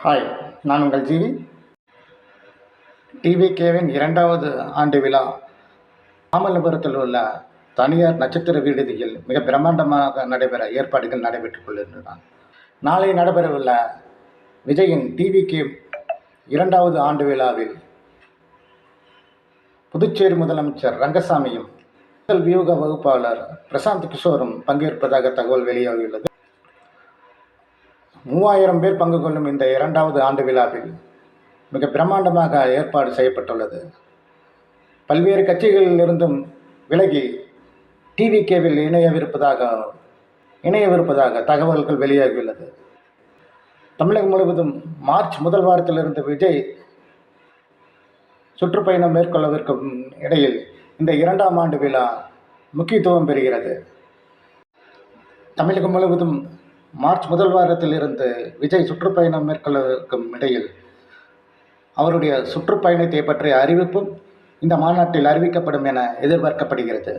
Hi, நான் உங்கள் GV. டிவிகேவின் 2வது ஆண்டு விழா மாமல்லபுரத்தில் உள்ள தனியார் நட்சத்திர விடுதியில் மிக பிரம்மாண்டமாக நடைபெற ஏற்பாடுகள் நடைபெற்றுக் கொண்டிருந்தன. நாளை நடைபெறவுள்ள விஜயின் டிவிகே 2வது ஆண்டு விழாவில் புதுச்சேரி முதலமைச்சர் ரங்கசாமியும் முதல் வியூக வகுப்பாளர் பிரசாந்த் கிஷோரும் பங்கேற்பதாக தகவல் வெளியாகியுள்ளது. 3000 பேர் பங்கு கொள்ளும் இந்த 2வது ஆண்டு விழாவில் மிக பிரம்மாண்டமாக ஏற்பாடு செய்யப்பட்டுள்ளது. பல்வேறு கட்சிகளில் இருந்தும் விலகி டிவிகேவில் இணையவிருப்பதாக தகவல்கள் வெளியாகியுள்ளது. தமிழகம் முழுவதும் மார்ச் முதல் வாரத்திலிருந்து விஜய் சுற்றுப்பயணம் மேற்கொள்ளவிருக்கும் இடையில் இந்த 2ஆம் ஆண்டு விழா முக்கியத்துவம் பெறுகிறது. தமிழகம் முழுவதும் மார்ச் முதல் வாரத்தில் இருந்து விஜய் சுற்றுப்பயணம் மேற்கொள்ளவிருக்கும் இடையில் அவருடைய சுற்றுப்பயணத்தை பற்றிய அறிவிப்பும் இந்த மாநாட்டில் அறிவிக்கப்படும் என எதிர்பார்க்கப்படுகிறது.